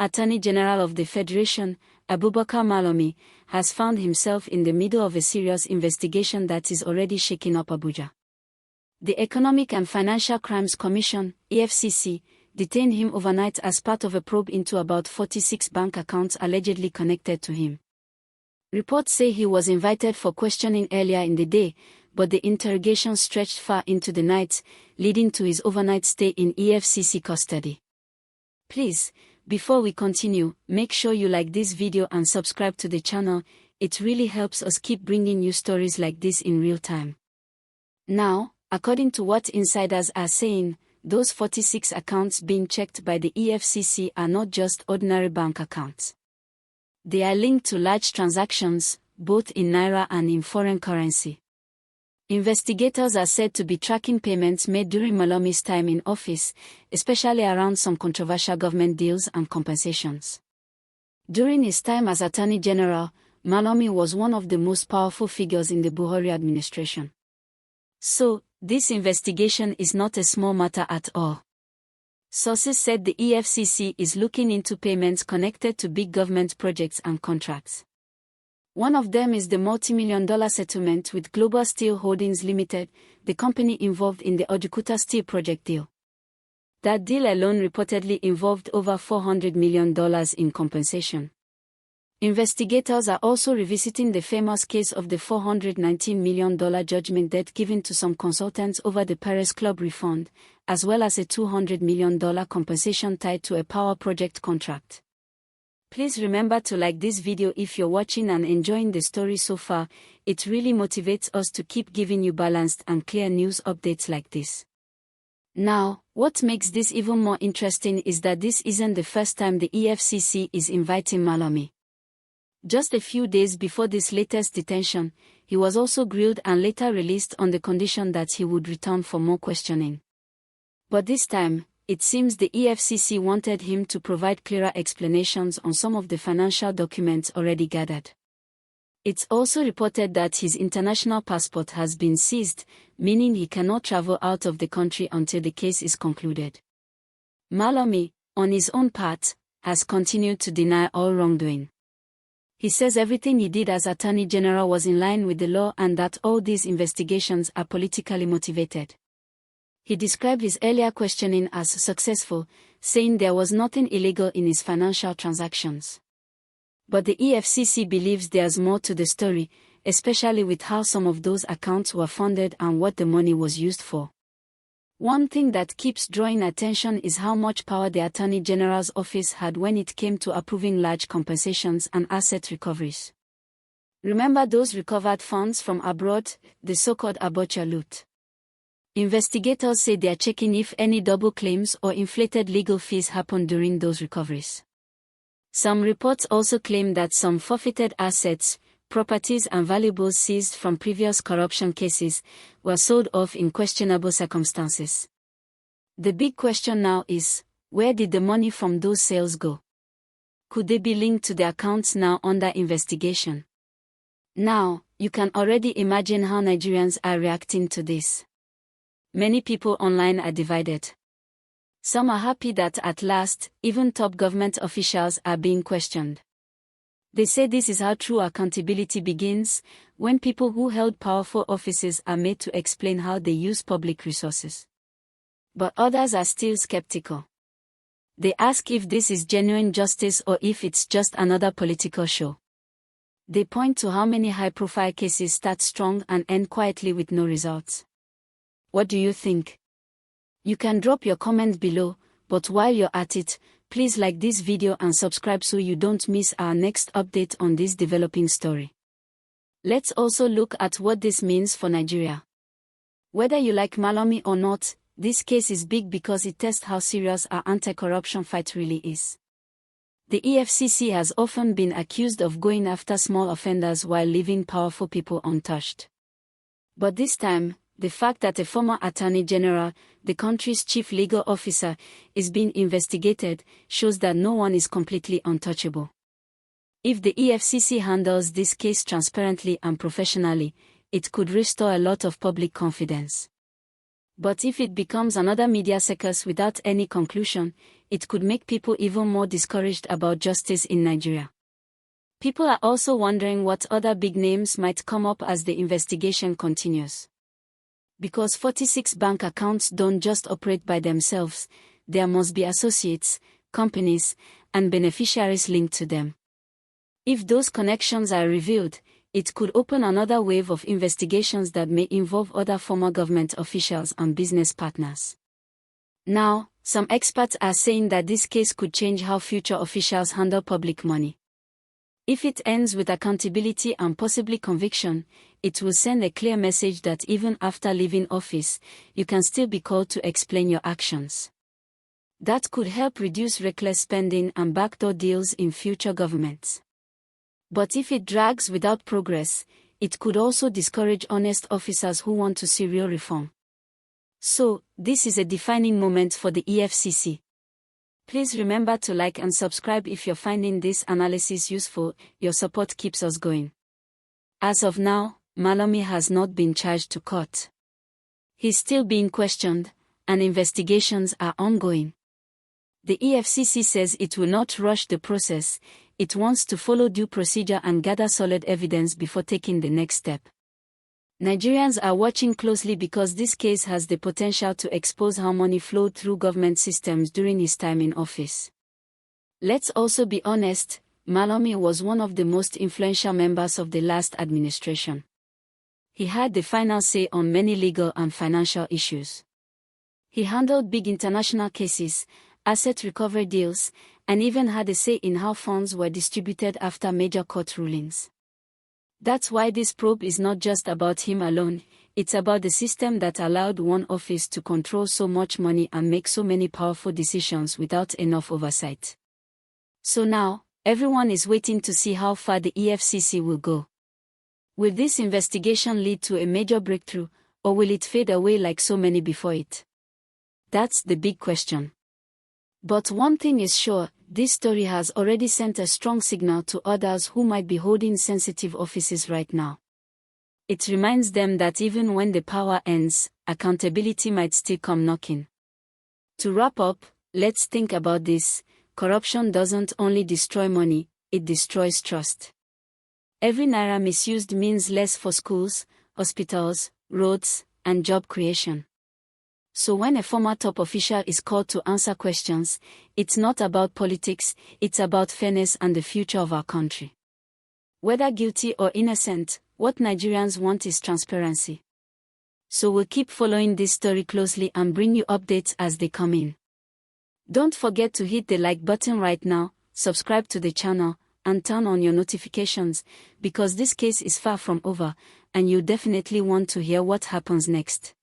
Attorney General of the Federation, Abubakar Malami, has found himself in the middle of a serious investigation that is already shaking up Abuja. The Economic and Financial Crimes Commission, EFCC, detained him overnight as part of a probe into about 46 bank accounts allegedly connected to him. Reports say he was invited for questioning earlier in the day, but the interrogation stretched far into the night, leading to his overnight stay in EFCC custody. Please, before we continue, make sure you like this video and subscribe to the channel. It really helps us keep bringing you stories like this in real time. Now, according to what insiders are saying, those 46 accounts being checked by the EFCC are not just ordinary bank accounts. They are linked to large transactions, both in naira and in foreign currency. Investigators are said to be tracking payments made during Malami's time in office, especially around some controversial government deals and compensations. During his time as Attorney General, Malami was one of the most powerful figures in the Buhari administration. So, this investigation is not a small matter at all. Sources said the EFCC is looking into payments connected to big government projects and contracts. One of them is the multi-million-dollar settlement with Global Steel Holdings Limited, the company involved in the Ojukuta Steel Project deal. That deal alone reportedly involved over $400 million in compensation. Investigators are also revisiting the famous case of the $419 million judgment debt given to some consultants over the Paris Club refund, as well as a $200 million compensation tied to a power project contract. Please remember to like this video if you're watching and enjoying the story so far. It really motivates us to keep giving you balanced and clear news updates like this. Now, what makes this even more interesting is that this isn't the first time the EFCC is inviting Malami. Just a few days before this latest detention, he was also grilled and later released on the condition that he would return for more questioning. But this time, it seems the EFCC wanted him to provide clearer explanations on some of the financial documents already gathered. It's also reported that his international passport has been seized, meaning he cannot travel out of the country until the case is concluded. Malami, on his own part, has continued to deny all wrongdoing. He says everything he did as Attorney General was in line with the law and that all these investigations are politically motivated. He described his earlier questioning as successful, saying there was nothing illegal in his financial transactions. But the EFCC believes there's more to the story, especially with how some of those accounts were funded and what the money was used for. One thing that keeps drawing attention is how much power the Attorney General's office had when it came to approving large compensations and asset recoveries. Remember those recovered funds from abroad, the so-called Abuja loot? Investigators say they are checking if any double claims or inflated legal fees happened during those recoveries. Some reports also claim that some forfeited assets, properties and valuables seized from previous corruption cases were sold off in questionable circumstances. The big question now is, where did the money from those sales go? Could they be linked to the accounts now under investigation? Now, you can already imagine how Nigerians are reacting to this. Many people online are divided. Some are happy that at last, even top government officials are being questioned. They say this is how true accountability begins, when people who held powerful offices are made to explain how they use public resources. But others are still skeptical. They ask if this is genuine justice or if it's just another political show. They point to how many high-profile cases start strong and end quietly with no results. What do you think? You can drop your comment below, but while you're at it, please like this video and subscribe so you don't miss our next update on this developing story. Let's also look at what this means for Nigeria. Whether you like Malami or not, this case is big because it tests how serious our anti-corruption fight really is. The EFCC has often been accused of going after small offenders while leaving powerful people untouched. But this time, The fact that a former Attorney General, the country's chief legal officer, is being investigated shows that no one is completely untouchable. If the EFCC handles this case transparently and professionally, it could restore a lot of public confidence. But if it becomes another media circus without any conclusion, it could make people even more discouraged about justice in Nigeria. People are also wondering what other big names might come up as the investigation continues. Because 46 bank accounts don't just operate by themselves, there must be associates, companies, and beneficiaries linked to them. If those connections are revealed, it could open another wave of investigations that may involve other former government officials and business partners. Now, some experts are saying that this case could change how future officials handle public money. If it ends with accountability and possibly conviction, it will send a clear message that even after leaving office, you can still be called to explain your actions. That could help reduce reckless spending and backdoor deals in future governments. But if it drags without progress, it could also discourage honest officers who want to see real reform. So, this is a defining moment for the EFCC. Please remember to like and subscribe if you're finding this analysis useful. Your support keeps us going. As of now, Malami has not been charged to court. He's still being questioned, and investigations are ongoing. The EFCC says it will not rush the process. It wants to follow due procedure and gather solid evidence before taking the next step. Nigerians are watching closely because this case has the potential to expose how money flowed through government systems during his time in office. Let's also be honest, Malami was one of the most influential members of the last administration. He had the final say on many legal and financial issues. He handled big international cases, asset recovery deals, and even had a say in how funds were distributed after major court rulings. That's why this probe is not just about him alone, it's about the system that allowed one office to control so much money and make so many powerful decisions without enough oversight. So now, everyone is waiting to see how far the EFCC will go. Will this investigation lead to a major breakthrough, or will it fade away like so many before it? That's the big question. But one thing is sure, this story has already sent a strong signal to others who might be holding sensitive offices right now. It reminds them that even when the power ends, accountability might still come knocking. To wrap up, let's think about this. Corruption doesn't only destroy money, it destroys trust. Every naira misused means less for schools, hospitals, roads, and job creation. So when a former top official is called to answer questions, it's not about politics, it's about fairness and the future of our country. Whether guilty or innocent, what Nigerians want is transparency. So we'll keep following this story closely and bring you updates as they come in. Don't forget to hit the like button right now, subscribe to the channel, and turn on your notifications, because this case is far from over, and you definitely want to hear what happens next.